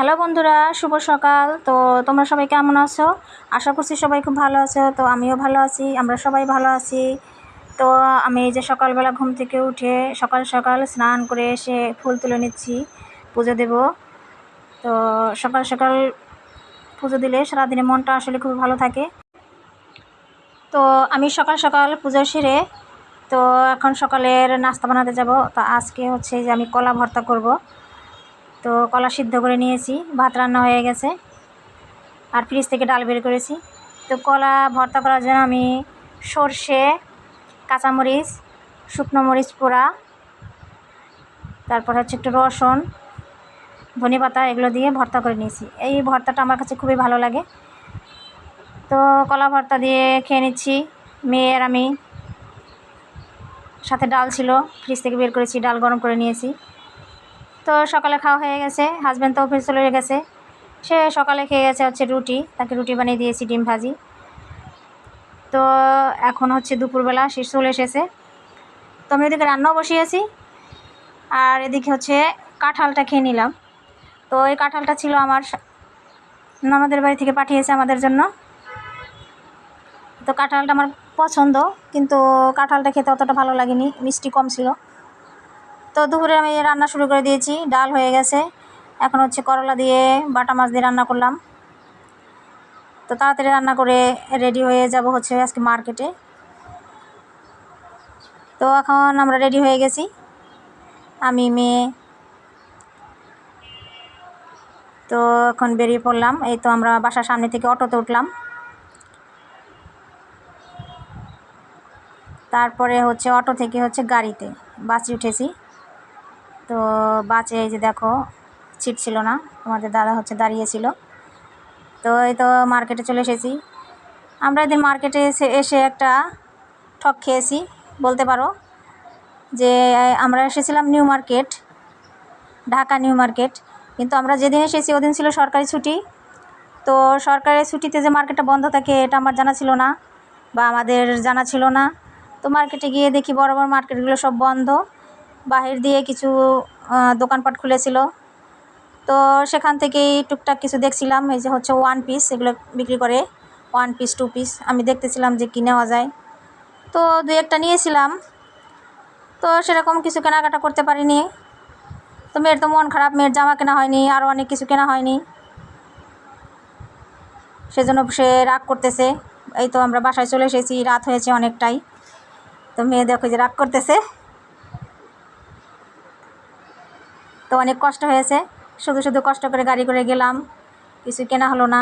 Hello বন্ধুরা, শুভ সকাল। তো তোমরা সবাই কেমন আছো? আশা করছি সবাই খুব ভালো আছো। তো আমিও ভালো আছি, আমরা সবাই ভালো আছি। তো আমি এই যে সকালবেলা ঘুম থেকে উঠে সকাল সকাল স্নান করে এসে ফুল তুলে নিচ্ছি, পুজো দেব। তো সকাল সকাল পুজো দিলে সারাদিনে মনটা আসলে খুব ভালো থাকে। তো আমি সকাল সকাল পুজো সেরে তো এখন সকালের নাস্তা বানাতে যাব। তো আজকে হচ্ছে যে আমি কলা ভর্তা করব। তো কলা সিদ্ধ করে নিয়েছি, ভাত রান্না হয়ে গেছে, আর ফ্রিজ থেকে ডাল বের করেছি। তো কলা ভর্তা করার জন্য আমি সর্ষে, কাঁচামরিচ, শুকনো মরিচ পোড়া, তারপর হচ্ছে একটু রসুন, ধনেপাতা এগুলো দিয়ে ভর্তা করে নিয়েছি। এই ভর্তাটা আমার কাছে খুবই ভালো লাগে। তো কলা ভর্তা দিয়ে খেয়ে নিচ্ছি, মেয়ে আর আমি। সাথে ডাল ছিল, ফ্রিজ থেকে বের করেছি, ডাল গরম করে নিয়েছি। তো সকালে খাওয়া হয়ে গেছে, হাজব্যান্ড তো অফিস চলে গেছে, সে সকালে খেয়ে গেছে হচ্ছে রুটি, তাকে রুটি বানিয়ে দিয়েছি, ডিম ভাজি। তো এখন হচ্ছে দুপুরবেলা শেষ চলে এসেছে। তো আমি এদিকে রান্নাও বসিয়েছি, আর এদিকে হচ্ছে কাঁঠালটা খেয়ে নিলাম। তো এই কাঁঠালটা ছিল আমার ননদের বাড়ি থেকে পাঠিয়েছে আমাদের জন্য। তো কাঁঠালটা আমার পছন্দ, কিন্তু কাঁঠালটা খেতে অতটা ভালো লাগেনি, মিষ্টি কম ছিল। তো দুপুরে আমি রান্না শুরু করে দিয়েছি, ডাল হয়ে গেছে। এখন হচ্ছে করলা দিয়ে বাটা মাছ দিয়ে রান্না করলাম। তো তাড়াতাড়ি রান্না করে রেডি হয়ে যাব হচ্ছে আজকে মার্কেটে। তো এখন আমরা রেডি হয়ে গেছি, আমি মেয়ে। তো এখন বেরিয়ে পড়লাম। এই তো আমরা বাসার সামনে থেকে অটোতে উঠলাম, তারপরে হচ্ছে অটো থেকে হচ্ছে গাড়িতে বাসে উঠেছি। তো বাসে এই যে দেখো সিট ছিল না, আমাদের দাদা হচ্ছে দাঁড়িয়েছিল। তো এই তো মার্কেটে চলে এসেছি। আমরা এদিন মার্কেটে এসে একটা ঠক খেয়েছি বলতে পারো। যে আমরা এসেছিলাম new market, Dhaka new market, কিন্তু আমরা যেদিন এসেছি ওদিন ছিল সরকারি ছুটি। তো সরকারি ছুটিতে যে মার্কেটটা বন্ধ থাকে এটা আমার জানা ছিল না, বা আমাদের জানা ছিল না। তো মার্কেটে গিয়ে দেখি বড় বড় মার্কেটগুলো সব বন্ধ, বাহির দিয়ে কিছু দোকানপাট খুলেছিল। তো সেখান থেকেই টুকটাক কিছু দেখছিলাম, এই যে হচ্ছে ওয়ান পিস এগুলো বিক্রি করে, 1 পিস 2 পিস আমি দেখতেছিলাম যে কী নেওয়া যায়। তো দু একটা নিয়েছিলাম। তো সেরকম কিছু কেনাকাটা করতে পারিনি। তো মেয়ের তো মন খারাপ, মেয়ের জামা কেনা হয়নি, আরও অনেক কিছু কেনা হয়নি, সেজন্য সে রাগ করতেছে। এই তো আমরা বাসায় চলে এসেছি, রাত হয়েছে অনেকটাই। তো মেয়ে দেখো যে রাগ করতেছে। তো অনেক কষ্ট হয়েছে, শুধু শুধু কষ্ট করে গাড়ি করে গেলাম, কিছু কেনা হলো না।